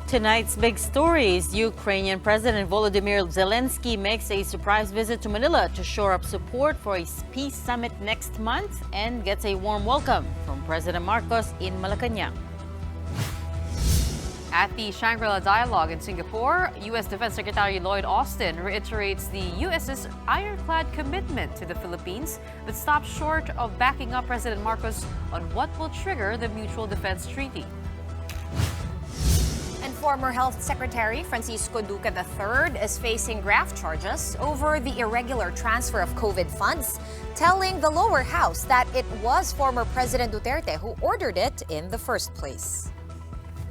Tonight's big stories. Ukrainian President Volodymyr Zelenskyy makes a surprise visit to Manila to shore up support for a peace summit next month and gets a warm welcome from President Marcos in Malacanang. At the Shangri-La dialogue in Singapore, U.S. Defense Secretary Lloyd Austin reiterates the U.S.'s ironclad commitment to the Philippines, but stops short of backing up President Marcos on what will trigger the Mutual Defense Treaty. And former Health Secretary Francisco Duque III is facing graft charges over the irregular transfer of COVID funds, telling the lower house that it was former President Duterte who ordered it in the first place.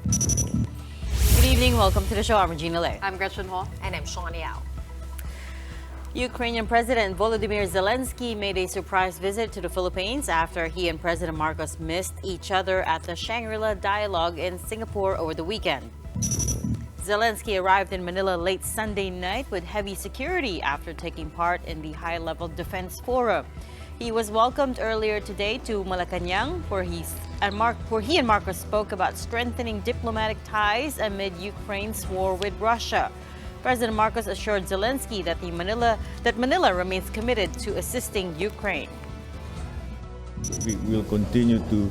Good evening. Welcome to the show. I'm Regina Lay. I'm Gretchen Ho. And I'm Shawn Yao. Ukrainian President Volodymyr Zelenskyy made a surprise visit to the Philippines after he and President Marcos missed each other at the Shangri-La dialogue in Singapore over the weekend. Zelenskyy arrived in Manila late Sunday night with heavy security after taking part in the high-level defense forum. He was welcomed earlier today to Malacanang, where he and Marcos spoke about strengthening diplomatic ties amid Ukraine's war with Russia. President Marcos assured Zelenskyy that Manila remains committed to assisting Ukraine. We will continue to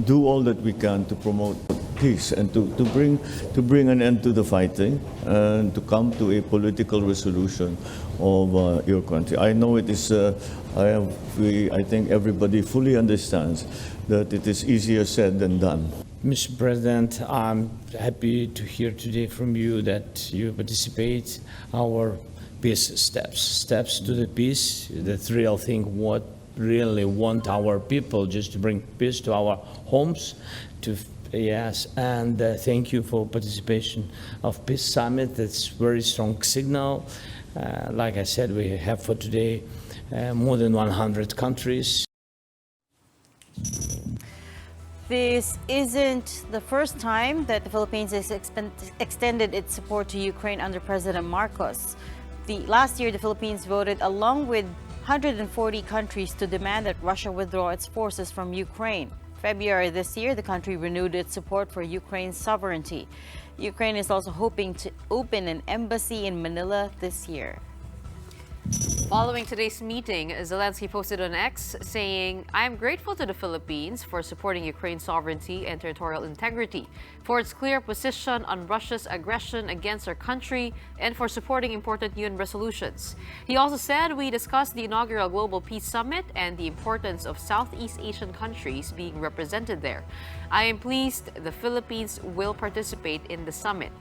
do all that we can to promote peace and to bring an end to the fighting and to come to a political resolution of your country. I know it is. I think everybody fully understands that it is easier said than done. Mr. President, I'm happy to hear today from you that you participate our peace steps to the peace. That's real thing. What really want our people, just to bring peace to our homes. Yes, and thank you for participation of Peace Summit. That's very strong signal. Like I said, we have for today more than 100 countries. This isn't the first time that the Philippines has extended its support to Ukraine under President Marcos. Last year, the Philippines voted along with 140 countries to demand that Russia withdraw its forces from Ukraine. February this year, the country renewed its support for Ukraine's sovereignty. Ukraine is also hoping to open an embassy in Manila this year. Following today's meeting, Zelenskyy posted on X saying, "I am grateful to the Philippines for supporting Ukraine's sovereignty and territorial integrity, for its clear position on Russia's aggression against our country, and for supporting important UN resolutions." He also said, "We discussed the inaugural Global Peace Summit and the importance of Southeast Asian countries being represented there. I am pleased the Philippines will participate in the summit."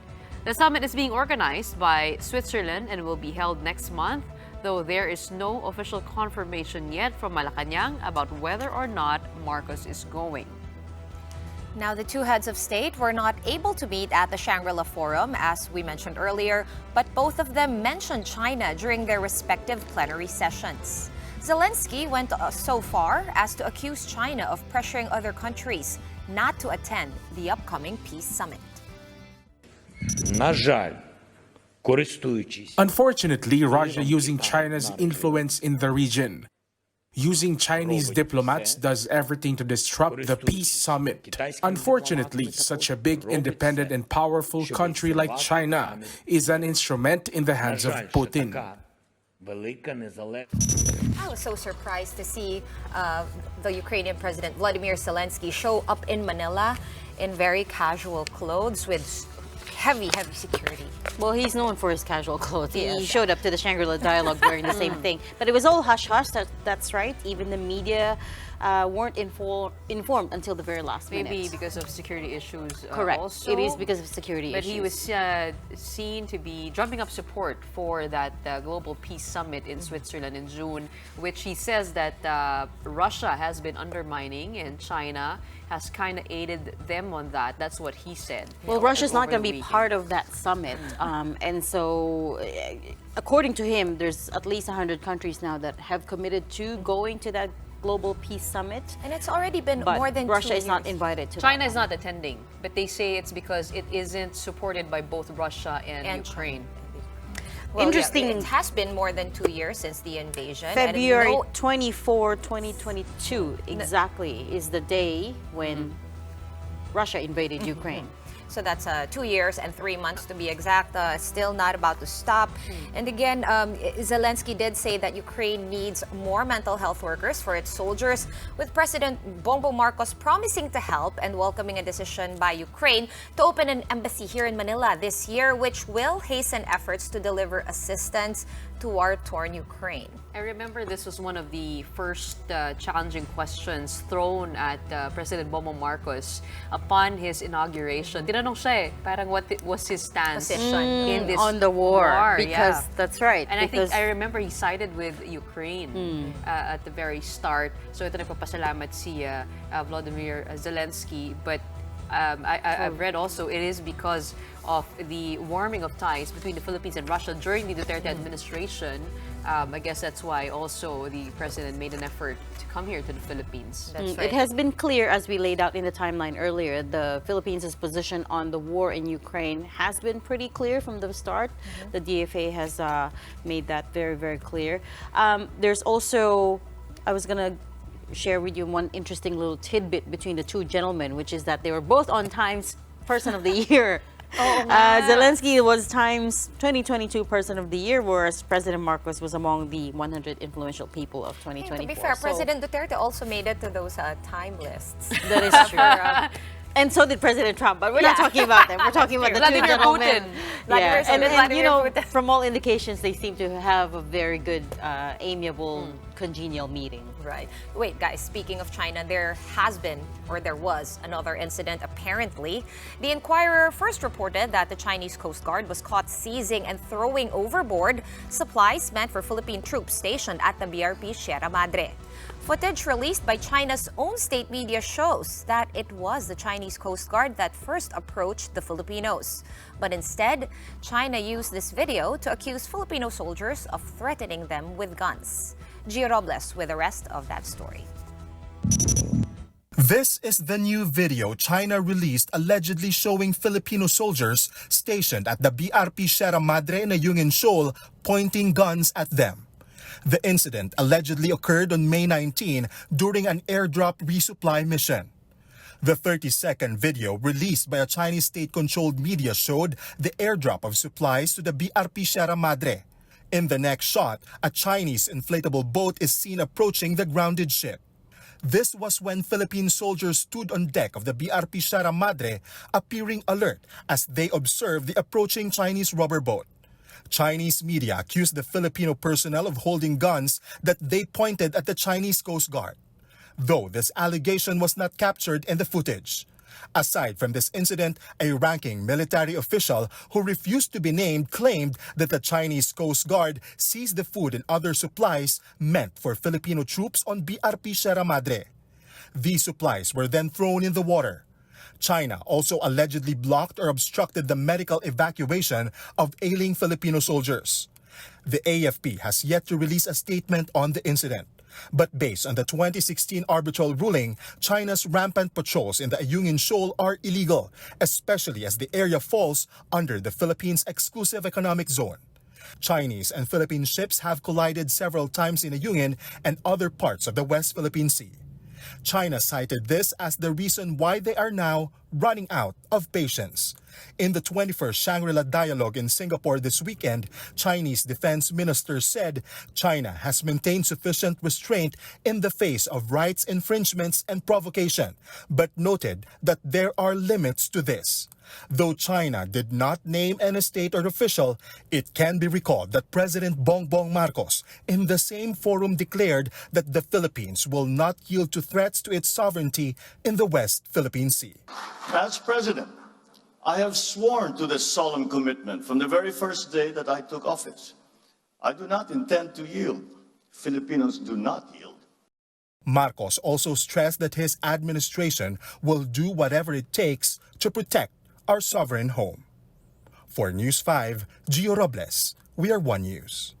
The summit is being organized by Switzerland and will be held next month, though there is no official confirmation yet from Malacanang about whether or not Marcos is going. Now, the two heads of state were not able to meet at the Shangri-La Forum, as we mentioned earlier, but both of them mentioned China during their respective plenary sessions. Zelenskyy went so far as to accuse China of pressuring other countries not to attend the upcoming peace summit. Unfortunately, Russia using China's influence in the region. Using Chinese diplomats does everything to disrupt the peace summit. Unfortunately, such a big, independent and powerful country like China is an instrument in the hands of Putin. I was so surprised to see the Ukrainian President Volodymyr Zelenskyy show up in Manila in very casual clothes with heavy security. Well, he's known for his casual clothes. He showed up to the Shangri-La dialogue wearing the same thing. But it was all hush-hush, that's right. Even the media weren't informed until the very last minute. Maybe because of security issues. Correct. Also. It is because of security issues. But he was seen to be drumming up support for that Global Peace Summit in Switzerland in June, which he says that Russia has been undermining and China has kind of aided them on that. That's what he said. Well, Russia's not going to be part of that summit. And so, according to him, there's at least 100 countries now that have committed to going to that Global Peace Summit. And it's already been But more than 2 Russia years. is not invited to China that is not attending, but they say it's because it isn't supported by both Russia and Ukraine. Well, Interesting. Yeah, it has been more than 2 years since the invasion. February And 24, 2022 exactly is the day when Russia invaded Ukraine. So that's 2 years and 3 months to be exact. Still not about to stop. And again, Zelensky did say that Ukraine needs more mental health workers for its soldiers, with President Bongbong Marcos promising to help and welcoming a decision by Ukraine to open an embassy here in Manila this year, which will hasten efforts to deliver assistance to our torn Ukraine. I remember this was one of the first challenging questions thrown at President Bongbong Marcos upon his inauguration. Tinanong siya parang what was his stance in this on the war. yeah. Because that's right. And because I remember he sided with Ukraine at the very start. So ito nagpapasalamat si Volodymyr Zelensky. But I've read also it is because of the warming of ties between the Philippines and Russia during the Duterte administration. I guess that's why also the president made an effort to come here to the Philippines. That's right. It has been clear, as we laid out in the timeline earlier, the Philippines' position on the war in Ukraine has been pretty clear from the start. The DFA has made that very, very clear. There's also, I was going to share with you one interesting little tidbit between the two gentlemen, which is that they were both on Time's Person of the Year. Zelensky was Time's 2022 Person of the Year, whereas President Marcos was among the 100 influential people of 2024. To be fair, So President Duterte also made it to those Time lists. that is true. And so did President Trump, but we're not talking about them. We're talking about the two Vladimir gentlemen. Putin. Yeah. And Vladimir you know, Putin. from all indications, they seem to have a very good, amiable, congenial meeting. Right. Wait, guys, speaking of China, there was another incident apparently. The Inquirer first reported that the Chinese Coast Guard was caught seizing and throwing overboard supplies meant for Philippine troops stationed at the BRP Sierra Madre. Footage released by China's own state media shows that it was the Chinese Coast Guard that first approached the Filipinos. But instead, China used this video to accuse Filipino soldiers of threatening them with guns. Gio Robles with the rest of that story. This is the new video China released allegedly showing Filipino soldiers stationed at the BRP Sierra Madre in Ayungin Shoal pointing guns at them. The incident allegedly occurred on May 19 during an airdrop resupply mission. The 30-second video released by a Chinese state-controlled media showed the airdrop of supplies to the BRP Sierra Madre. In the next shot, a Chinese inflatable boat is seen approaching the grounded ship. This was when Philippine soldiers stood on deck of the BRP Sierra Madre, appearing alert as they observed the approaching Chinese rubber boat. Chinese media accused the Filipino personnel of holding guns that they pointed at the Chinese Coast Guard, though this allegation was not captured in the footage. Aside from this incident, a ranking military official who refused to be named claimed that the Chinese Coast Guard seized the food and other supplies meant for Filipino troops on BRP Sierra Madre. These supplies were then thrown in the water. China also allegedly blocked or obstructed the medical evacuation of ailing Filipino soldiers. The AFP has yet to release a statement on the incident. But based on the 2016 arbitral ruling, China's rampant patrols in the Ayungin Shoal are illegal, especially as the area falls under the Philippines' exclusive economic zone. Chinese and Philippine ships have collided several times in Ayungin and other parts of the West Philippine Sea. China cited this as the reason why they are now running out of patience. In the 21st Shangri-La dialogue in Singapore this weekend, Chinese defense minister said China has maintained sufficient restraint in the face of rights infringements and provocation, but noted that there are limits to this. Though China did not name any state or official, it can be recalled that President Bongbong Marcos in the same forum declared that the Philippines will not yield to threats to its sovereignty in the West Philippine Sea. As president, I have sworn to this solemn commitment from the very first day that I took office. I do not intend to yield. Filipinos do not yield. Marcos also stressed that his administration will do whatever it takes to protect our sovereign home. For News 5, Gio Robles, We Are One News.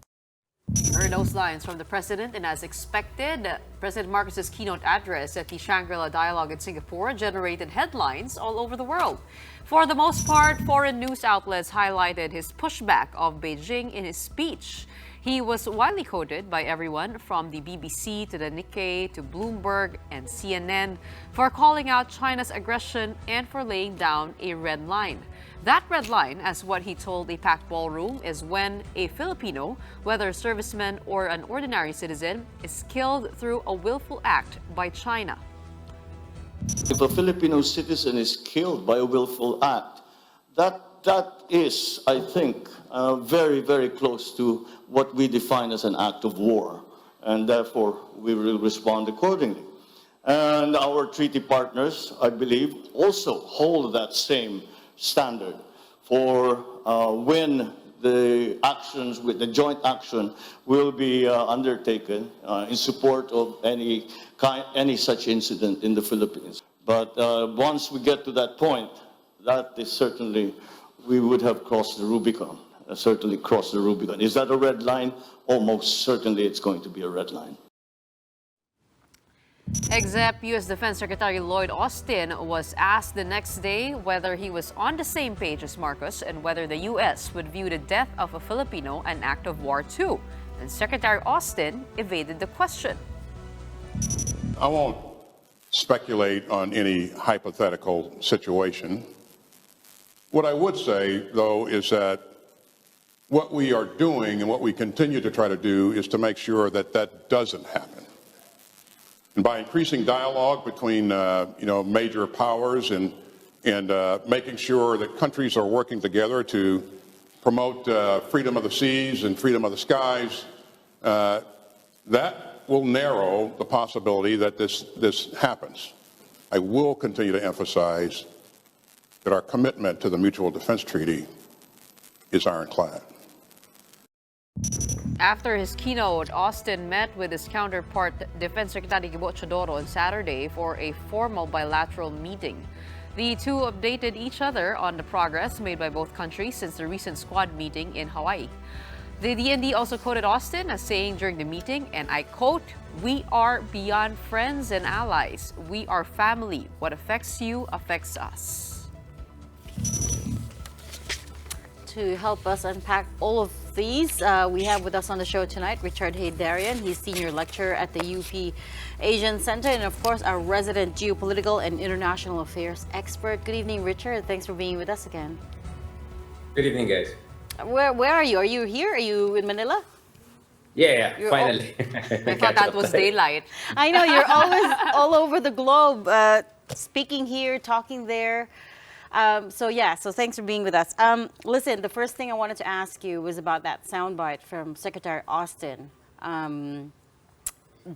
Heard those lines from the president, and as expected, President Marcos's keynote address at the Shangri-La dialogue in Singapore generated headlines all over the world. For the most part, foreign news outlets highlighted his pushback of Beijing in his speech. He was widely quoted by everyone from the BBC to the Nikkei to Bloomberg and CNN for calling out China's aggression and for laying down a red line. That red line, as what he told a packed ballroom, is when a Filipino, whether a serviceman or an ordinary citizen, is killed through a willful act by China. If a Filipino citizen is killed by a willful act, that is, I think, very, very close to what we define as an act of war, and therefore we will respond accordingly. And our treaty partners, I believe, also hold that same standard for when the actions with the joint action will be undertaken in support of any such incident in the Philippines. But once we get to that point, that is certainly, we would have crossed the Rubicon, certainly crossed the Rubicon. Is that a red line? Almost certainly it's going to be a red line. Except U.S. Defense Secretary Lloyd Austin was asked the next day whether he was on the same page as Marcos and whether the U.S. would view the death of a Filipino an act of war too. And Secretary Austin evaded the question. I won't speculate on any hypothetical situation. What I would say, though, is that what we are doing and what we continue to try to do is to make sure that that doesn't happen. And by increasing dialogue between major powers and making sure that countries are working together to promote freedom of the seas and freedom of the skies, that will narrow the possibility that this happens. I will continue to emphasize that our commitment to the Mutual Defense Treaty is ironclad. After his keynote, Austin met with his counterpart, Defense Secretary Gibo Chodoro, on Saturday for a formal bilateral meeting. The two updated each other on the progress made by both countries since the recent Squad meeting in Hawaii. The DND also quoted Austin as saying during the meeting, and I quote, "We are beyond friends and allies. We are family. What affects you affects us." To help us unpack all of these, we have with us on the show tonight Richard Haydarian. He's senior lecturer at the UP Asian Center and, of course, our resident geopolitical and international affairs expert. Good evening, Richard. Thanks for being with us again. Good evening, guys. Where are you? Are you here? Are you in Manila? Yeah, You're finally. I thought that was daylight. I know you're always all over the globe, speaking here, talking there. So thanks for being with us. Listen, the first thing I wanted to ask you was about that soundbite from Secretary Austin,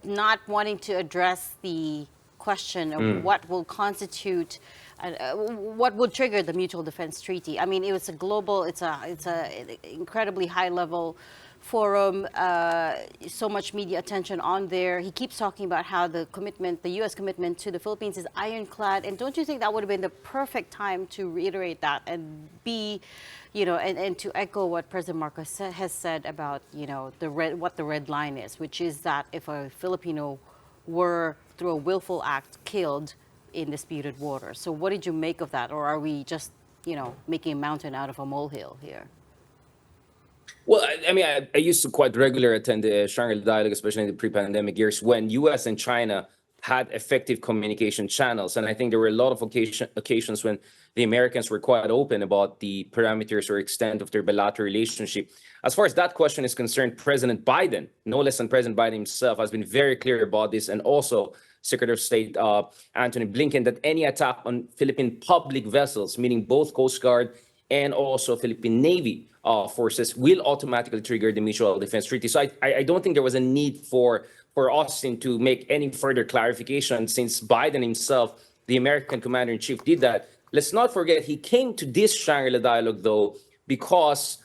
not wanting to address the question of what will constitute, what would trigger the Mutual Defense Treaty. I mean, it was a global, it's a incredibly high level forum, so much media attention on there. He keeps talking about how the U.S. commitment to the Philippines is ironclad. And don't you think that would have been the perfect time to reiterate that and and to echo what President Marcos has said about, what the red line is, which is that if a Filipino were, through a willful act, killed in disputed waters. So what did you make of that? Or are we just, making a mountain out of a molehill here? Well, I mean, I used to quite regularly attend the Shangri-La dialogue, especially in the pre-pandemic years when U.S. and China had effective communication channels. And I think there were a lot of occasions when the Americans were quite open about the parameters or extent of their bilateral relationship. As far as that question is concerned, President Biden, no less than President Biden himself, has been very clear about this, and also Secretary of State Antony Blinken, that any attack on Philippine public vessels, meaning both Coast Guard and also Philippine Navy forces, will automatically trigger the Mutual Defense Treaty. So I don't think there was a need for Austin to make any further clarification, since Biden himself, the American commander-in-chief, did that. Let's not forget, he came to this Shangri-La dialogue, though, because,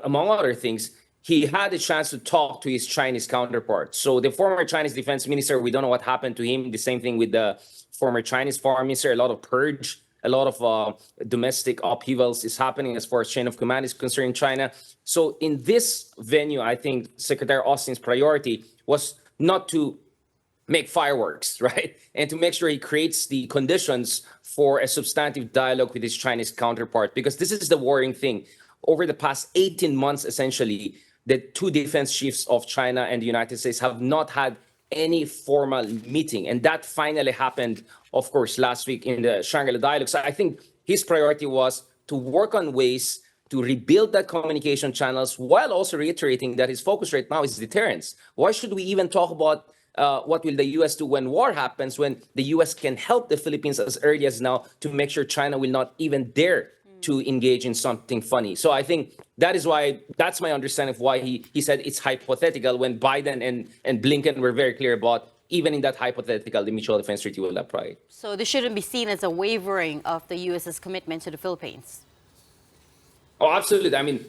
among other things, he had a chance to talk to his Chinese counterpart. So the former Chinese defense minister, we don't know what happened to him. The same thing with the former Chinese foreign minister, a lot of purge. A lot of domestic upheavals is happening as far as chain of command is concerned in China. So in this venue, I think Secretary Austin's priority was not to make fireworks, right? And to make sure he creates the conditions for a substantive dialogue with his Chinese counterpart, because this is the worrying thing. Over the past 18 months, essentially, the two defense chiefs of China and the United States have not had any formal meeting. And that finally happened, of course, last week in the Shangri-La dialogue. So I think his priority was to work on ways to rebuild that communication channels while also reiterating that his focus right now is deterrence. Why should we even talk about what will the U.S. do when war happens, when the U.S. can help the Philippines as early as now to make sure China will not even dare to engage in something funny. So I think that is why, that's my understanding of why he said it's hypothetical, when Biden and Blinken were very clear about even in that hypothetical, the mutual defense treaty will apply. So this shouldn't be seen as a wavering of the U.S.'s commitment to the Philippines. Oh, absolutely. I mean,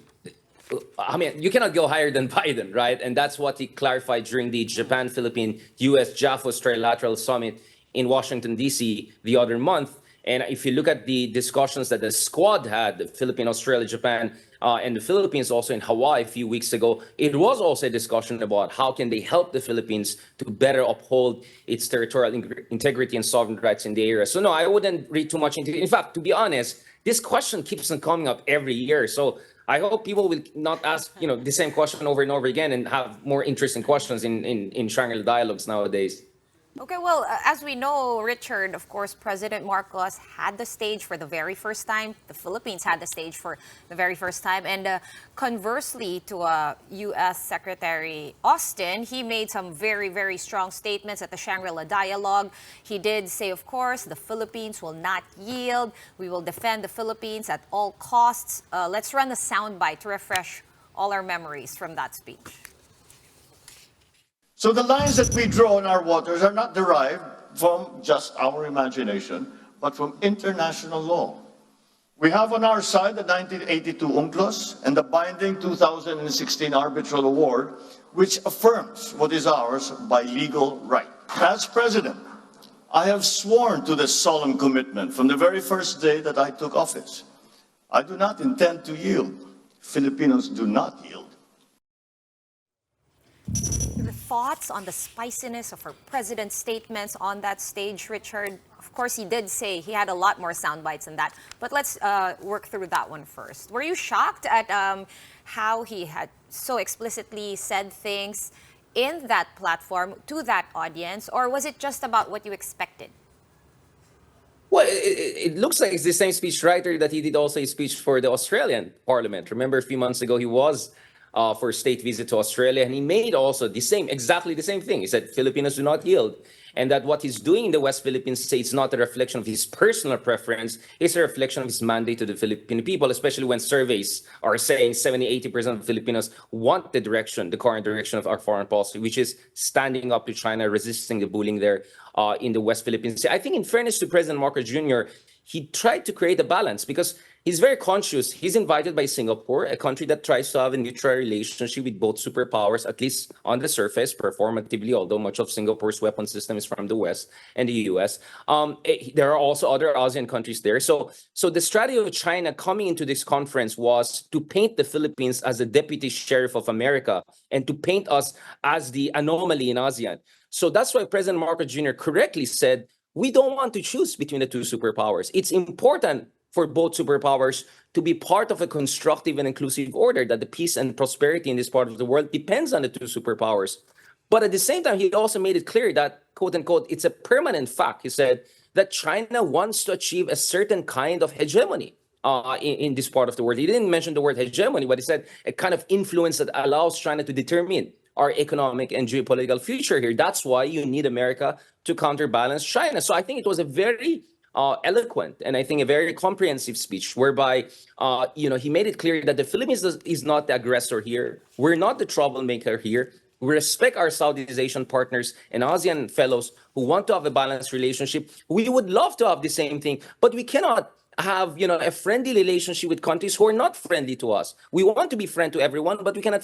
you cannot go higher than Biden, right? And that's what he clarified during the Japan-Philippine-U.S. JAFOS Trilateral Summit in Washington, D.C. the other month. And if you look at the discussions that the Squad had, the Philippines, Australia, Japan, and the Philippines also in Hawaii a few weeks ago, it was also a discussion about how can they help the Philippines to better uphold its territorial integrity and sovereign rights in the area. So no, I wouldn't read too much into it. In fact, to be honest, this question keeps on coming up every year. So I hope people will not ask, the same question over and over again and have more interesting questions in Shangri-La dialogues nowadays. Okay, well, as we know, Richard, of course, President Marcos had the stage for the very first time. The Philippines had the stage for the very first time. And conversely to U.S. Secretary Austin, he made some very, very strong statements at the Shangri-La dialogue. He did say, of course, the Philippines will not yield. We will defend the Philippines at all costs. Let's run a soundbite to refresh all our memories from that speech. So the lines that we draw in our waters are not derived from just our imagination, but from international law. We have on our side the 1982 UNCLOS and the binding 2016 arbitral award, which affirms what is ours by legal right. As president, I have sworn to this solemn commitment from the very first day that I took office. I do not intend to yield. Filipinos do not yield. The thoughts on the spiciness of our president's statements on that stage, Richard? Of course, he did say he had a lot more sound bites than that, but let's work through that one first. Were you shocked at how he had so explicitly said things in that platform to that audience, or was it just about what you expected? Well, it looks like it's the same speechwriter that he did also a speech for the Australian Parliament. Remember, a few months ago, he was for a state visit to Australia, and he made also exactly the same thing. He said Filipinos do not yield, and that what he's doing in the West Philippines Sea is not a reflection of his personal preference, it's a reflection of his mandate to the Filipino people, especially when surveys are saying 70-80% of Filipinos want the current direction of our foreign policy, which is standing up to China, resisting the bullying there in the West Philippines Sea. I think in fairness to President Marcos Jr., he tried to create a balance because he's very conscious. He's invited by Singapore, a country that tries to have a neutral relationship with both superpowers, at least on the surface, performatively, although much of Singapore's weapon system is from the West and the US. There are also other ASEAN countries there. So the strategy of China coming into this conference was to paint the Philippines as the deputy sheriff of America and to paint us as the anomaly in ASEAN. So that's why President Marcos Jr. correctly said, we don't want to choose between the two superpowers. It's important for both superpowers to be part of a constructive and inclusive order, that the peace and prosperity in this part of the world depends on the two superpowers. But at the same time, he also made it clear that, quote unquote, it's a permanent fact, he said, that China wants to achieve a certain kind of hegemony in this part of the world. He didn't mention the word hegemony, but he said a kind of influence that allows China to determine our economic and geopolitical future here. That's why you need America to counterbalance China. So I think it was a very eloquent and I think a very comprehensive speech whereby, he made it clear that the Philippines is not the aggressor here. We're not the troublemaker here. We respect our Southeast Asian partners and ASEAN fellows who want to have a balanced relationship. We would love to have the same thing, but we cannot have a friendly relationship with countries who are not friendly to us. We want to be friend to everyone, but we cannot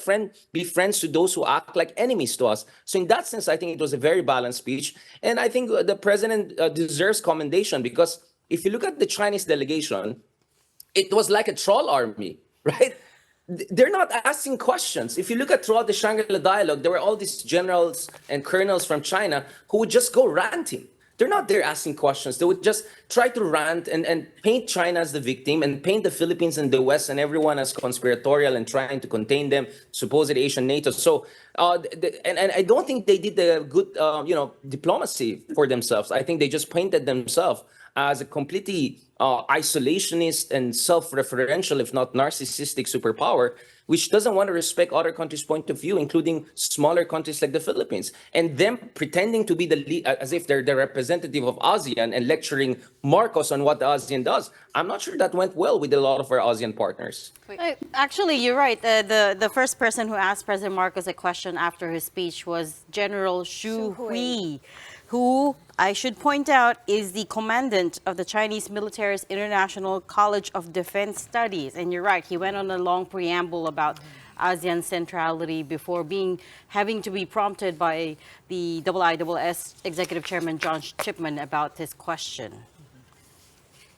be friends to those who act like enemies to us. So in that sense, I think it was a very balanced speech. And I think the president deserves commendation because if you look at the Chinese delegation, it was like a troll army, right? They're not asking questions. If you look at throughout the Shangri-La dialogue, there were all these generals and colonels from China who would just go ranting. they're not there asking questions. They would just try to rant and paint China as the victim and paint the Philippines and the West and everyone as conspiratorial and trying to contain them, supposed Asian NATO. So, and I don't think they did the good, diplomacy for themselves. I think they just painted themselves as a completely isolationist and self-referential, if not narcissistic superpower, which doesn't want to respect other countries' point of view, including smaller countries like the Philippines. And them pretending to be as if they're the representative of ASEAN and lecturing Marcos on what the ASEAN does. I'm not sure that went well with a lot of our ASEAN partners. Actually, you're right. The first person who asked President Marcos a question after his speech was General Xu Hui, who, I should point out, is the commandant of the Chinese military's International College of Defense Studies. And you're right, he went on a long preamble about ASEAN centrality before having to be prompted by the IISS Executive Chairman John Chipman about this question.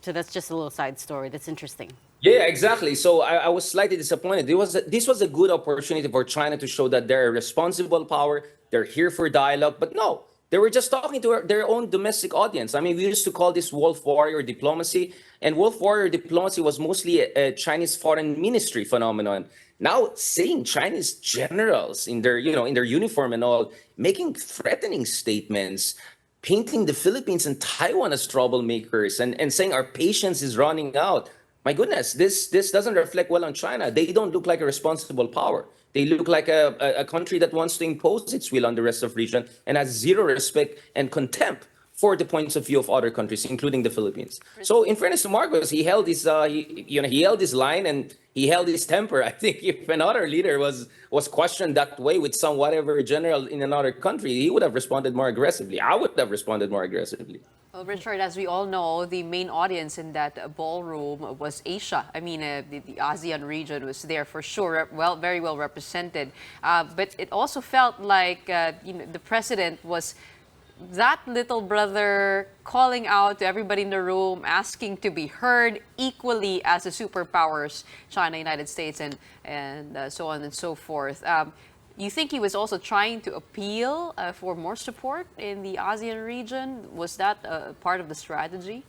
So that's just a little side story. That's interesting. Yeah, exactly. So I was slightly disappointed. This was a good opportunity for China to show that they're a responsible power. They're here for dialogue, but no. They were just talking to their own domestic audience. I mean, we used to call this wolf warrior diplomacy, and wolf warrior diplomacy was mostly a Chinese foreign ministry phenomenon. Now, seeing Chinese generals in their uniform and all, making threatening statements, painting the Philippines and Taiwan as troublemakers, and saying our patience is running out. My goodness, this doesn't reflect well on China. They don't look like a responsible power. They look like a country that wants to impose its will on the rest of the region and has zero respect and contempt for the points of view of other countries, including the Philippines. So, in fairness to Marcos, he held his he held his line and he held his temper. I think if another leader was questioned that way with some whatever general in another country, he would have responded more aggressively. I would have responded more aggressively. Well, Richard, as we all know, the main audience in that ballroom was Asia. I mean, the ASEAN region was there for sure, very well represented. But it also felt like the president was that little brother calling out to everybody in the room, asking to be heard equally as the superpowers, China, United States, and so on and so forth. You think he was also trying to appeal for more support in the ASEAN region? Was that part of the strategy?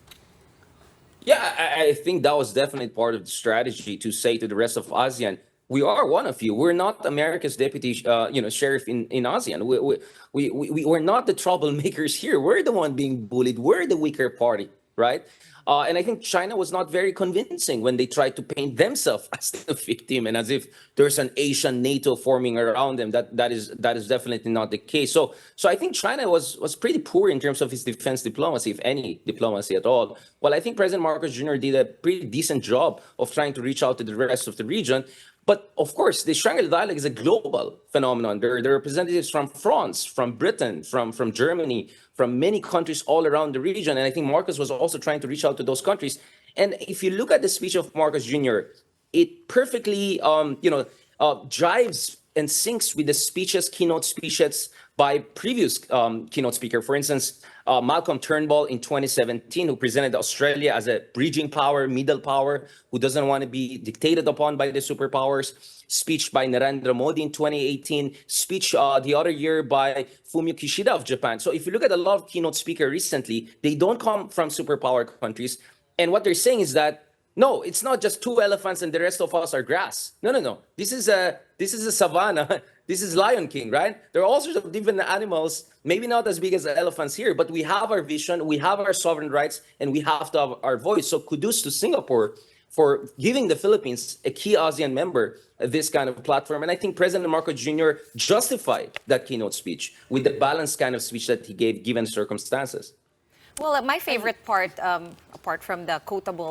Yeah, I think that was definitely part of the strategy to say to the rest of ASEAN, we are one of you. We're not America's deputy, sheriff in ASEAN. We're not the troublemakers here. We're the one being bullied. We're the weaker party, right? And I think China was not very convincing when they tried to paint themselves as the victim and as if there's an Asian NATO forming around them. That is definitely not the case. So I think China was pretty poor in terms of its defense diplomacy, if any diplomacy at all. Well, I think President Marcos Jr. did a pretty decent job of trying to reach out to the rest of the region. But of course, the Shangri-La dialogue is a global phenomenon. There are representatives from France, from Britain, from Germany, from many countries all around the region. And I think Marcos was also trying to reach out to those countries. And if you look at the speech of Marcos Jr., it perfectly, jives and syncs with the keynote speeches by previous keynote speaker. For instance, Malcolm Turnbull in 2017, who presented Australia as a bridging power, middle power, who doesn't want to be dictated upon by the superpowers. Speech by Narendra Modi in 2018. Speech the other year by Fumio Kishida of Japan. So if you look at a lot of keynote speakers recently, they don't come from superpower countries. And what they're saying is that, no, it's not just two elephants and the rest of us are grass. No. This is a savanna. This is Lion King, right? There are all sorts of different animals, maybe not as big as the elephants here, but we have our vision, we have our sovereign rights, and we have to have our voice. So kudos to Singapore for giving the Philippines, a key ASEAN member, this kind of platform. And I think President Marcos Jr. justified that keynote speech with the balanced kind of speech that he gave given circumstances. Well, my favorite part, apart from the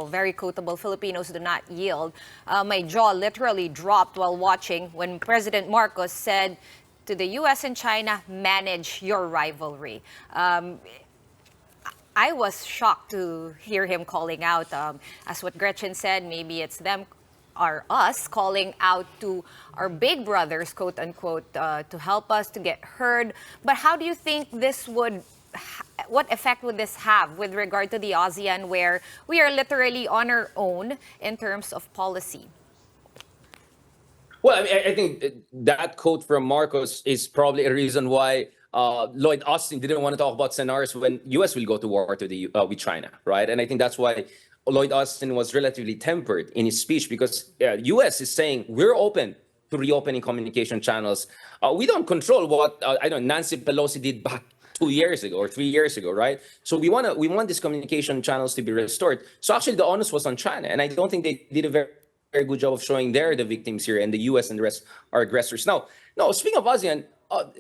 very quotable Filipinos do not yield, my jaw literally dropped while watching when President Marcos said to the U.S. and China, manage your rivalry. I was shocked to hear him calling out, as what Gretchen said, maybe it's them or us calling out to our big brothers, quote unquote, to help us to get heard. But how do you think what effect would this have with regard to the ASEAN, where we are literally on our own in terms of policy? Well, I think that quote from Marcos is probably a reason why Lloyd Austin didn't want to talk about scenarios when U.S. will go to war with China, right? And I think that's why Lloyd Austin was relatively tempered in his speech, because U.S. is saying we're open to reopening communication channels. We don't control what Nancy Pelosi did back 2 years ago or 3 years ago, right? So we want these communication channels to be restored. So actually, the onus was on China, and I don't think they did a very good job of showing they're the victims here, and the U.S. and the rest are aggressors. Now, no, speaking of ASEAN,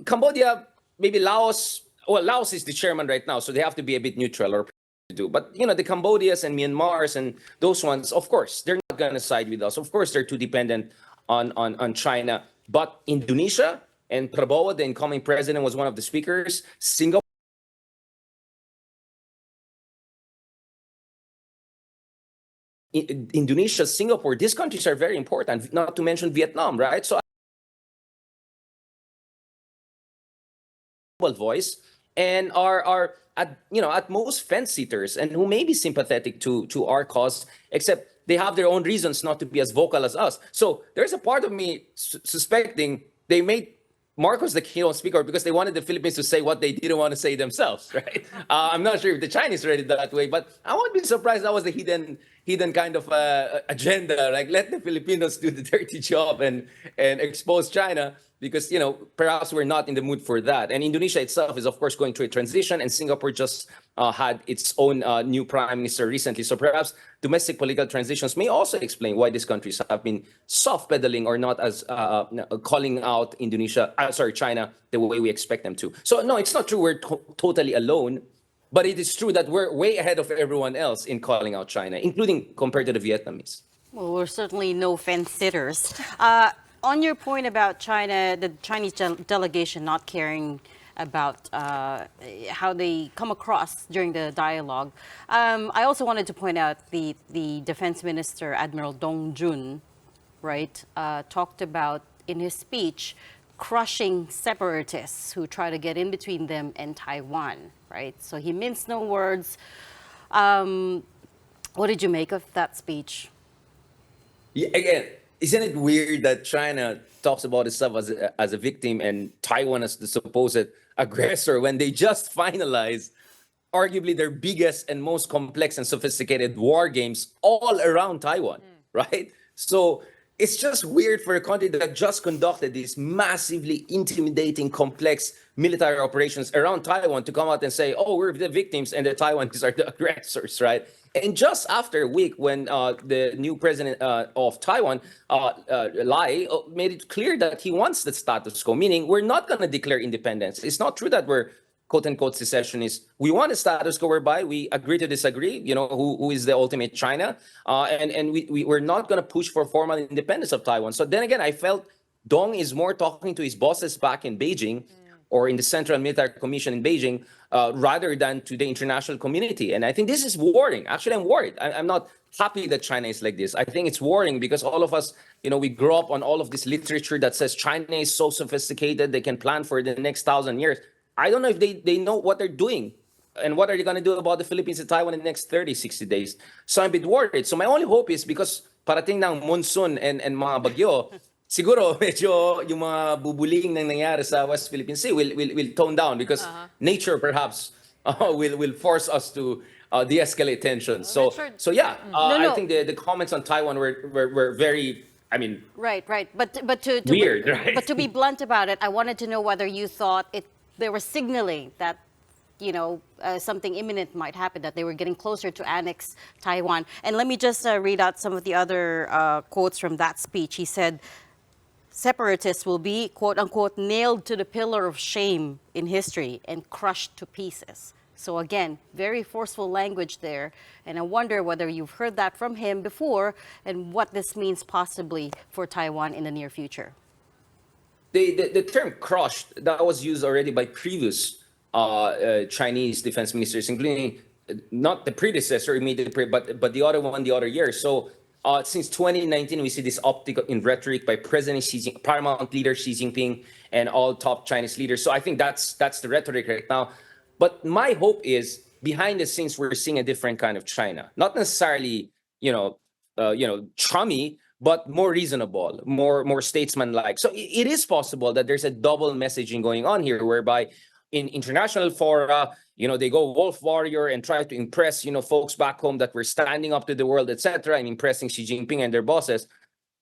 Cambodia, maybe Laos. Well, Laos is the chairman right now, so they have to be a bit neutral or do. But the Cambodias and Myanmars and those ones, of course, they're not going to side with us. Of course, they're too dependent on China. But Indonesia, and Prabowo, the incoming president, was one of the speakers. Singapore. Indonesia, Singapore, these countries are very important, not to mention Vietnam, right? So voice and are at most fence sitters, and who may be sympathetic to our cause, except they have their own reasons not to be as vocal as us. So there's a part of me suspecting they made Marcos the keynote speaker because they wanted the Philippines to say what they didn't want to say themselves, right? I'm not sure if the Chinese read it that way, but I won't be surprised that was the hidden kind of agenda. Like, let the Filipinos do the dirty job and expose China, because perhaps we're not in the mood for that. And Indonesia itself is, of course, going through a transition, and Singapore just had its own new prime minister recently. So perhaps domestic political transitions may also explain why these countries have been soft pedaling or not as calling out China the way we expect them to. So no, it's not true we're totally alone, but it is true that we're way ahead of everyone else in calling out China, including compared to the Vietnamese. Well, we're certainly no fence sitters. On your point about China, the Chinese delegation not caring about how they come across during the dialogue, I also wanted to point out the Defense Minister, Admiral Dong Jun, right, talked about in his speech crushing separatists who try to get in between them and Taiwan, right? So he minced no words. What did you make of that speech? Yeah, again, isn't it weird that China talks about itself as a victim and Taiwan as the supposed aggressor when they just finalized arguably their biggest and most complex and sophisticated war games all around Taiwan, right? So it's just weird for a country that just conducted these massively intimidating, complex military operations around Taiwan to come out and say, oh, we're the victims and the Taiwanese are the aggressors, right? And just after a week when the new president of Taiwan, Lai, made it clear that he wants the status quo, meaning we're not going to declare independence. It's not true that we're quote-unquote secessionists. We want a status quo whereby we agree to disagree, who is the ultimate China, and we're not going to push for formal independence of Taiwan. So then again, I felt Dong is more talking to his bosses back in Beijing or in the Central Military Commission in Beijing, rather than to the international community. And I think this is worrying. Actually, I'm worried. I'm not happy that China is like this. I think it's worrying because all of us, we grow up on all of this literature that says China is so sophisticated, they can plan for the next 1,000 years. I don't know if they know what they're doing and what are they going to do about the Philippines and Taiwan in the next 30, 60 days. So I'm a bit worried. So my only hope is because parating ng monsoon and mga bagyo, siguro medyo yung mga bubuling nang nangyari sa West Philippine Sea will tone down because nature perhaps will force us to de-escalate tensions. So yeah, I think the comments on Taiwan were very, right. But to weird, right? But to be blunt about it, I wanted to know whether you thought they were signaling that something imminent might happen, that they were getting closer to annex Taiwan. And let me just read out some of the other quotes from that speech. He said, separatists will be, quote unquote, nailed to the pillar of shame in history and crushed to pieces. So again, very forceful language there. And I wonder whether you've heard that from him before and what this means possibly for Taiwan in the near future. The term crushed, that was used already by previous Chinese defense ministers, including not the predecessor immediately, but the other one the other year. So since 2019, we see this uptick in rhetoric by President paramount leader Xi Jinping and all top Chinese leaders. So I think that's the rhetoric right now. But my hope is behind the scenes, we're seeing a different kind of China, not necessarily, chummy, but more reasonable, more statesman-like. So it is possible that there's a double messaging going on here, whereby in international fora, they go wolf warrior and try to impress, folks back home that we're standing up to the world, etc., and impressing Xi Jinping and their bosses.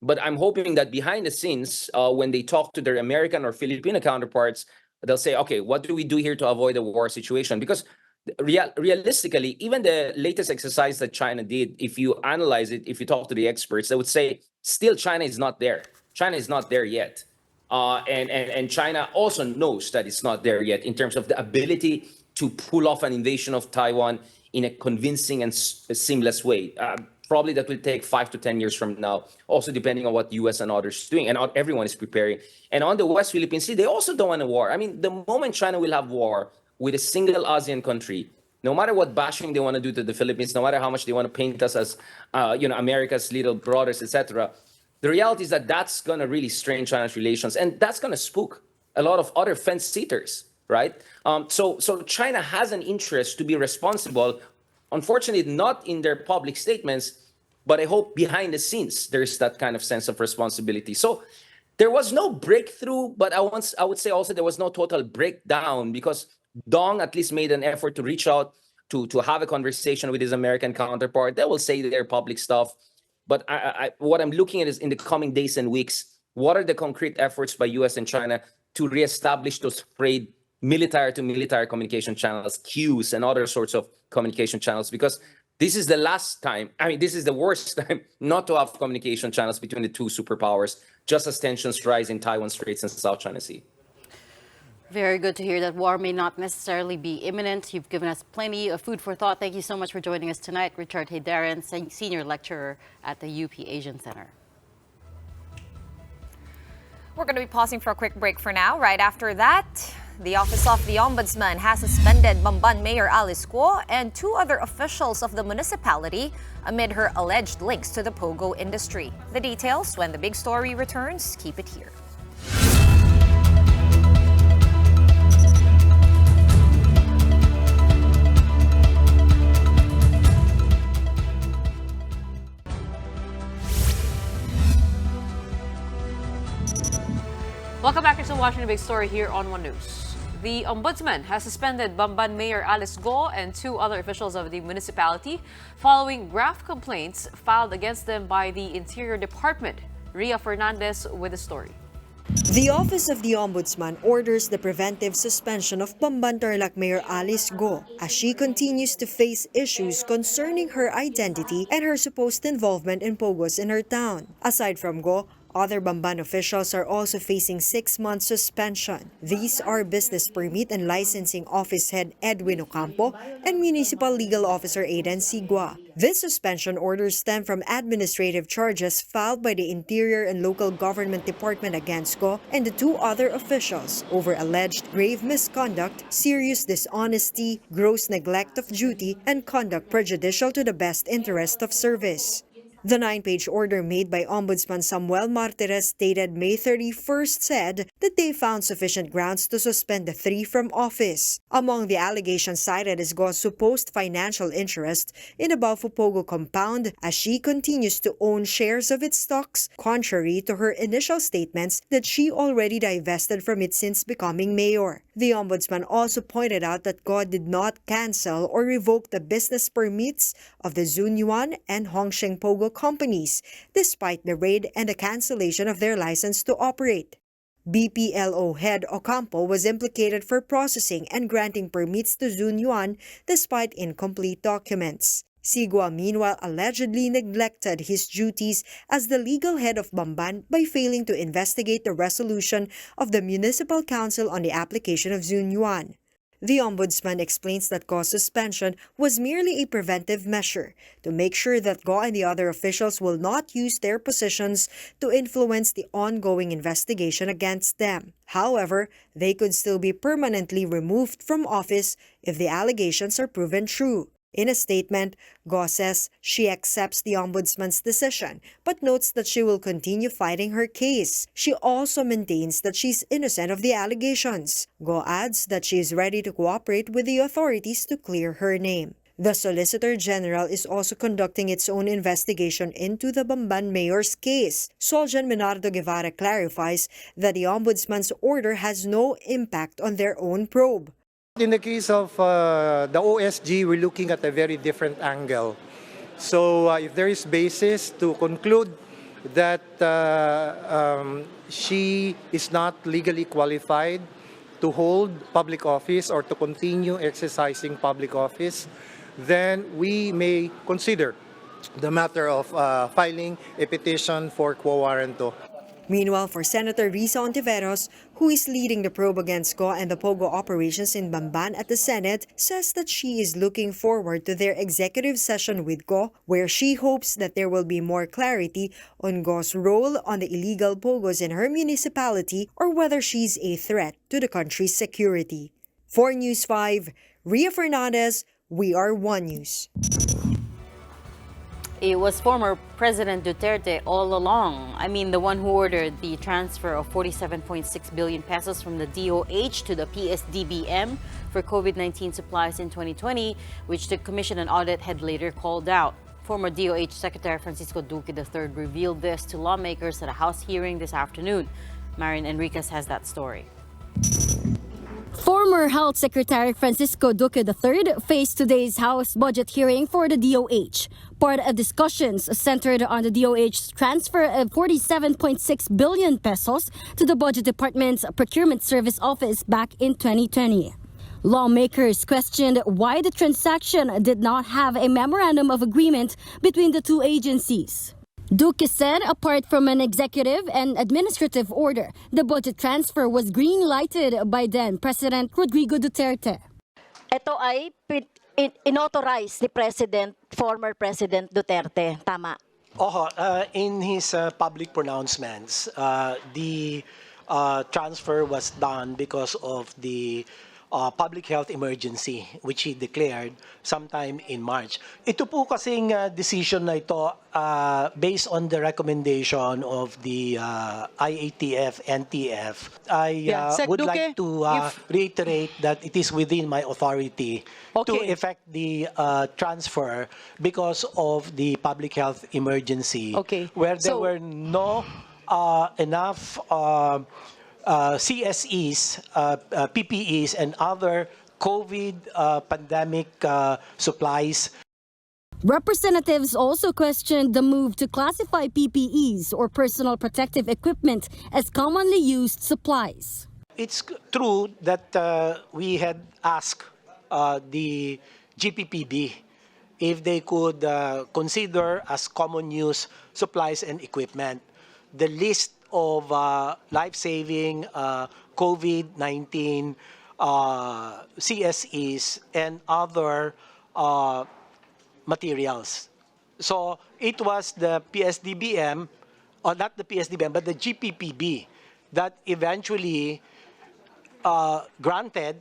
But I'm hoping that behind the scenes, when they talk to their American or Filipino counterparts, they'll say, okay, what do we do here to avoid a war situation? Because realistically, even the latest exercise that China did, if you analyze it, if you talk to the experts, they would say still China is not there. China is not there yet. And China also knows that it's not there yet in terms of the ability to pull off an invasion of Taiwan in a convincing and seamless way. Probably that will take 5 to 10 years from now, also depending on what US and others are doing, and everyone is preparing. And on the West Philippine Sea, they also don't want a war. I mean, the moment China will have war with a single ASEAN country, no matter what bashing they want to do to the Philippines, no matter how much they want to paint us as, America's little brothers, etc., the reality is that that's going to really strain China's relations, and that's going to spook a lot of other fence-sitters, right? So China has an interest to be responsible. Unfortunately, not in their public statements, but I hope behind the scenes, there's that kind of sense of responsibility. So there was no breakthrough, but I would say also there was no total breakdown, because Dong at least made an effort to reach out to have a conversation with his American counterpart. They will say their public stuff. But what I'm looking at is in the coming days and weeks, what are the concrete efforts by US and China to reestablish those frayed military-to-military communication channels, queues, and other sorts of communication channels? Because this is the last time, this is the worst time not to have communication channels between the two superpowers, just as tensions rise in Taiwan Straits and South China Sea. Very good to hear that war may not necessarily be imminent. You've given us plenty of food for thought. Thank you so much for joining us tonight, Richard Haydaran, Senior Lecturer at the UP Asian Center. We're going to be pausing for a quick break for now. Right after that, the Office of the Ombudsman has suspended Bamban Mayor Alice Guo and 2 other officials of the municipality amid her alleged links to the pogo industry. The details when the big story returns. Keep it here. Welcome back to watching the big story here on One News. The Ombudsman has suspended Bamban Mayor Alice Guo and 2 other officials of the municipality following grave complaints filed against them by the Interior Department. Ria Fernandez with the story. The Office of the Ombudsman orders the preventive suspension of Bamban Tarlac Mayor Alice Guo as she continues to face issues concerning her identity and her supposed involvement in pogos in her town. Aside from Guo, other Bamban officials are also facing 6-month suspension. These are Business Permit and Licensing Office Head Edwin Ocampo and Municipal Legal Officer Aiden Sigua. This suspension orders stem from administrative charges filed by the Interior and Local Government Department against Guo and the 2 other officials over alleged grave misconduct, serious dishonesty, gross neglect of duty, and conduct prejudicial to the best interest of service. The 9-page order made by Ombudsman Samuel Martires dated May 31st said that they found sufficient grounds to suspend the 3 from office. Among the allegations cited is Guo's supposed financial interest in the Baofupogo compound as she continues to own shares of its stocks, contrary to her initial statements that she already divested from it since becoming mayor. The Ombudsman also pointed out that Guo did not cancel or revoke the business permits of the Zunyuan and Hongsheng Pogo companies, despite the raid and the cancellation of their license to operate. BPLO head Ocampo was implicated for processing and granting permits to Zunyuan despite incomplete documents. Sigua, meanwhile, allegedly neglected his duties as the legal head of Bamban by failing to investigate the resolution of the Municipal Council on the application of Zunyuan. The Ombudsman explains that Guo's suspension was merely a preventive measure to make sure that Guo and the other officials will not use their positions to influence the ongoing investigation against them. However, they could still be permanently removed from office if the allegations are proven true. In a statement, Guo says she accepts the Ombudsman's decision, but notes that she will continue fighting her case. She also maintains that she's innocent of the allegations. Guo adds that she is ready to cooperate with the authorities to clear her name. The Solicitor General is also conducting its own investigation into the Bamban mayor's case. Soljan Menardo Guevara clarifies that the Ombudsman's order has no impact on their own probe. In the case of the OSG, we're looking at a very different angle. So if there is basis to conclude that she is not legally qualified to hold public office or to continue exercising public office, then we may consider the matter of filing a petition for quo warranto. Meanwhile, for Senator Risa Ontiveros, who is leading the probe against Go and the Pogo operations in Bamban at the Senate, says that she is looking forward to their executive session with Go, where she hopes that there will be more clarity on Go's role on the illegal Pogos in her municipality or whether she's a threat to the country's security. For News 5, Ria Fernandez, We Are One News. It was former President Duterte all along. I mean, the one who ordered the transfer of 47.6 billion pesos from the DOH to the PSDBM for COVID-19 supplies in 2020, which the Commission on Audit had later called out. Former DOH Secretary Francisco Duque III revealed this to lawmakers at a House hearing this afternoon. Marian Enriquez has that story. Former Health Secretary Francisco Duque III faced today's House budget hearing for the DOH. Part of discussions centered on the DOH's transfer of 47.6 billion pesos to the Budget Department's Procurement Service Office back in 2020. Lawmakers questioned why the transaction did not have a memorandum of agreement between the two agencies. Duque said apart from an executive and administrative order, the budget transfer was green-lighted by then President Rodrigo Duterte. Ito ay inauthorize ni former President Duterte, tama? In his public pronouncements, the transfer was done because of the public health emergency which he declared sometime in March. Ito po kasing decision na ito based on the recommendation of the IATF, NTF. I would like to reiterate that it is within my authority to effect the transfer because of the public health emergency where there were no enough CSEs, PPEs, and other COVID pandemic supplies. Representatives also questioned the move to classify PPEs or personal protective equipment as commonly used supplies. It's true that we had asked the GPPB if they could consider as common use supplies and equipment. The list of life-saving COVID-19 CSEs and other materials. So it was the PSDBM, or not the PSDBM, but the GPPB that eventually granted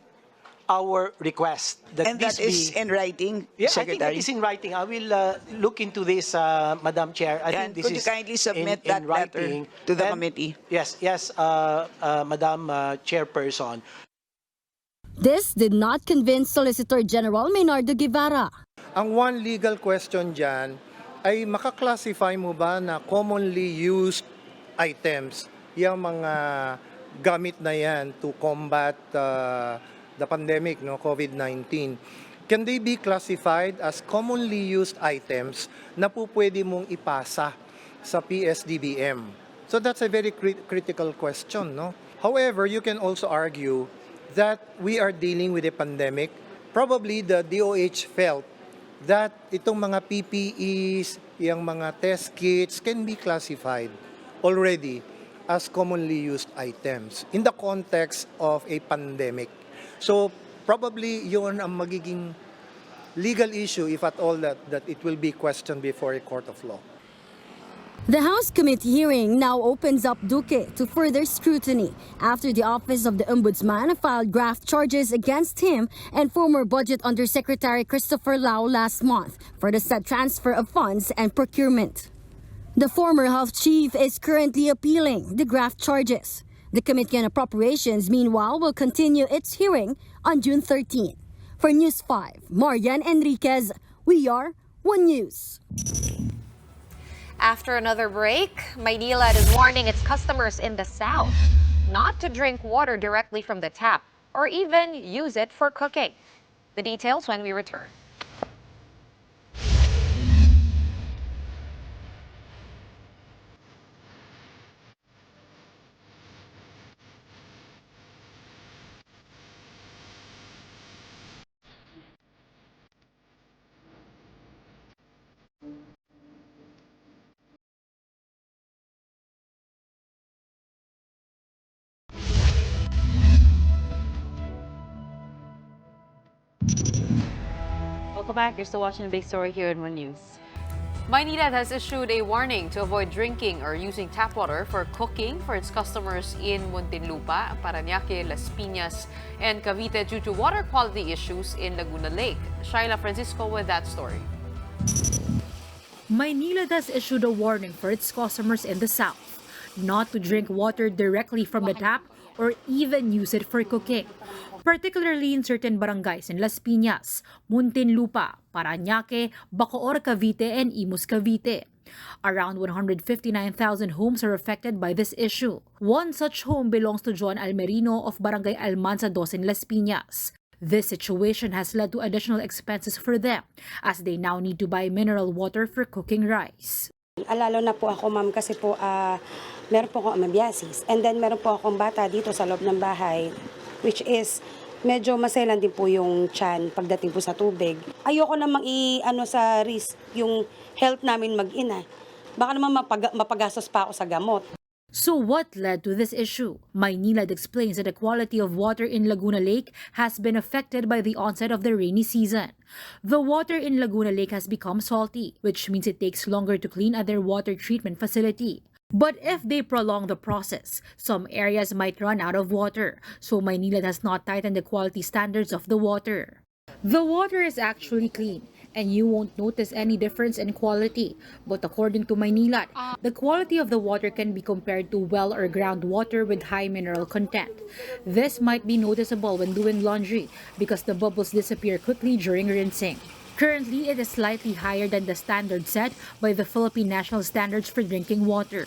our request that and that is in writing, yeah, Secretary? I think that is in writing. I will look into this, Madam Chair. I think this could you is kindly submit in that letter to the committee? Yes, Madam Chairperson. This did not convince Solicitor General Maynardo Guevara. Ang one legal question dyan ay makaklasify mo ba na commonly used items, yung mga gamit na yan to combat the pandemic, COVID-19, can they be classified as commonly used items na po pwede mong ipasa sa PSDBM? So that's a very critical question, no? However, you can also argue that we are dealing with a pandemic. Probably the DOH felt that itong mga PPEs, yung mga test kits can be classified already as commonly used items in the context of a pandemic. So probably yun ang magiging legal issue, if at all, that it will be questioned before a court of law. The House committee hearing now opens up Duque to further scrutiny after the Office of the Ombudsman filed graft charges against him and former Budget Undersecretary Christopher Lau last month for the said transfer of funds and procurement. The former health chief is currently appealing the graft charges. The Committee on Appropriations, meanwhile, will continue its hearing on June 13. For News 5, Marian Enriquez, We Are One News. After another break, Manila is warning its customers in the south not to drink water directly from the tap or even use it for cooking. The details when we return. Welcome back. You're still watching the big story here in One News. Manila has issued a warning to avoid drinking or using tap water for cooking for its customers in Muntinlupa, Parañaque, Las Piñas, and Cavite due to water quality issues in Laguna Lake. Shaila Francisco with that story. Manila has issued a warning for its customers in the south not to drink water directly from the tap or even use it for cooking, particularly in certain barangays in Las Piñas, Muntinlupa, Parañaque, Bacoor, Cavite, and Imus, Cavite. Around 159,000 homes are affected by this issue. One such home belongs to John Almerino of Barangay Almanza 2 in Las Piñas. This situation has led to additional expenses for them as they now need to buy mineral water for cooking rice. Alalo na po ako, ma'am, kasi po meron po akong amebiasis. And then meron po akong bata dito sa loob ng bahay, which is medyo maselan din po yung tiyan pagdating po sa tubig. Ayoko namang sa risk yung health namin mag-ina. Baka naman mapagastos pa ako sa gamot. So what led to this issue? Maynilad explains that the quality of water in Laguna Lake has been affected by the onset of the rainy season. The water in Laguna Lake has become salty, which means it takes longer to clean at their water treatment facility. But if they prolong the process, some areas might run out of water, so Maynilad has not tightened the quality standards of the water. The water is actually clean, and you won't notice any difference in quality. But according to Maynilad, the quality of the water can be compared to well or groundwater with high mineral content. This might be noticeable when doing laundry because the bubbles disappear quickly during rinsing. Currently, it is slightly higher than the standard set by the Philippine National Standards for Drinking Water.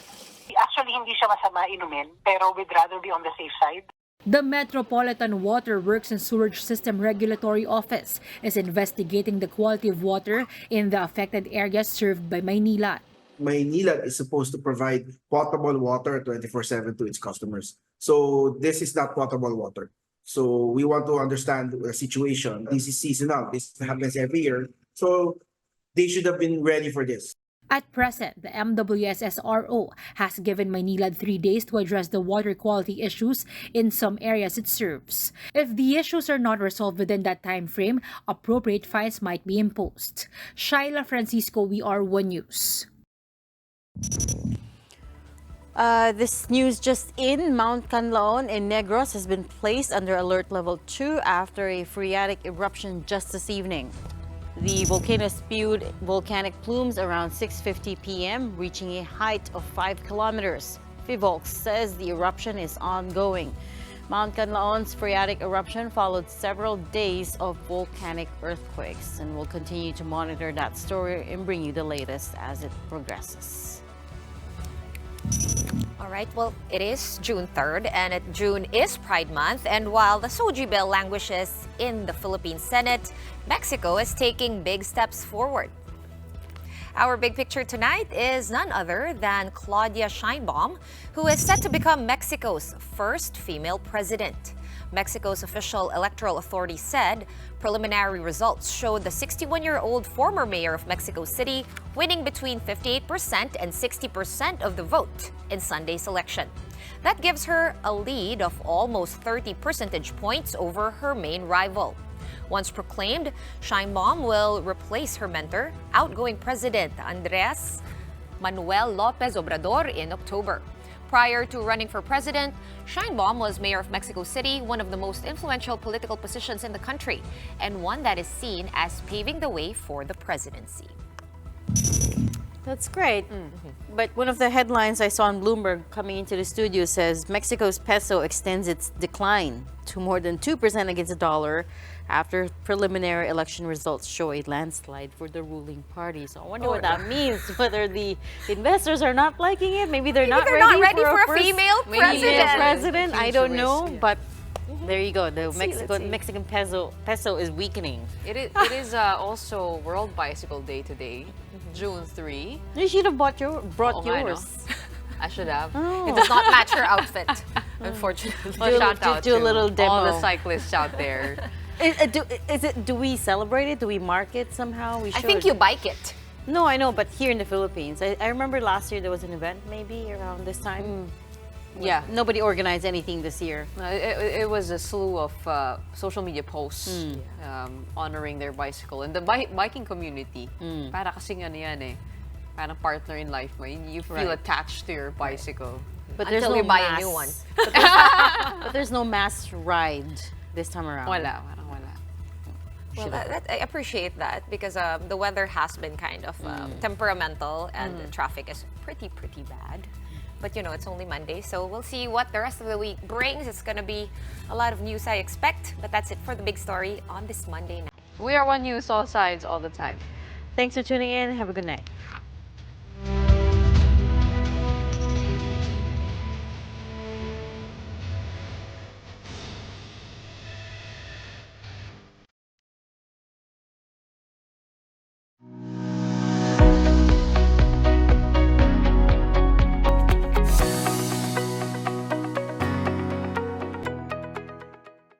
Actually, hindi siya masama inumin, pero we'd rather be on the safe side. The Metropolitan Water Works and Sewerage System Regulatory Office is investigating the quality of water in the affected areas served by Maynilad. Maynilad is supposed to provide potable water 24/7 to its customers. So this is not potable water. So we want to understand the situation. This is seasonal. This happens every year. So they should have been ready for this. At present, the MWSSRO has given Maynilad 3 days to address the water quality issues in some areas it serves. If the issues are not resolved within that time frame, appropriate fines might be imposed. Shaila Francisco, we are One News. This news just in, Mount Canlaon in Negros has been placed under alert level 2 after a phreatic eruption just this evening. The volcano spewed volcanic plumes around 6:50 p.m., reaching a height of 5 kilometers. FIVOLX says the eruption is ongoing. Mount Canlaon's phreatic eruption followed several days of volcanic earthquakes, and we'll continue to monitor that story and bring you the latest as it progresses. All right, well, it is June 3rd, and June is Pride Month. And while the Soji bill languishes in the Philippine Senate, Mexico is taking big steps forward. Our big picture tonight is none other than Claudia Sheinbaum, who is set to become Mexico's first female president. Mexico's official electoral authority said preliminary results showed the 61-year-old former mayor of Mexico City winning between 58% and 60% of the vote in Sunday's election. That gives her a lead of almost 30 percentage points over her main rival. Once proclaimed, Sheinbaum will replace her mentor, outgoing President Andres Manuel Lopez Obrador in October. Prior to running for president, Sheinbaum was mayor of Mexico City, one of the most influential political positions in the country, and one that is seen as paving the way for the presidency. That's great. But one of the headlines I saw on Bloomberg coming into the studio says Mexico's peso extends its decline to more than 2% against the dollar after preliminary election results show a landslide for the ruling party. So I wonder what that means, whether the investors are not liking it. Maybe they're not ready for a first female president. I don't know, but There you go. The Let's see. Mexican peso is weakening. It is also World Bicycle Day today, June 3. You should have brought yours. I should have. It does not match her outfit, unfortunately. Well, shout out do a to little demo. all the cyclists out there. Do we celebrate it? Do we mark it somehow? We should. I think you bike it. No, I know, but here in the Philippines, I remember last year there was an event maybe around this time. Yeah. Nobody organized anything this year. It was a slew of social media posts honoring their bicycle. And the biking community, para kasing ano yan eh, parang partner in life mo. You feel attached to your bicycle. But Until there's no you buy mass, a new one. But there's no mass ride this time around. Wala, parang wala. Well, I appreciate that because the weather has been kind of temperamental and the traffic is pretty bad. But you know, it's only Monday, so we'll see what the rest of the week brings. It's going to be a lot of news, I expect. But that's it for the big story on this Monday night. We are One News, all sides, all the time. Thanks for tuning in. Have a good night.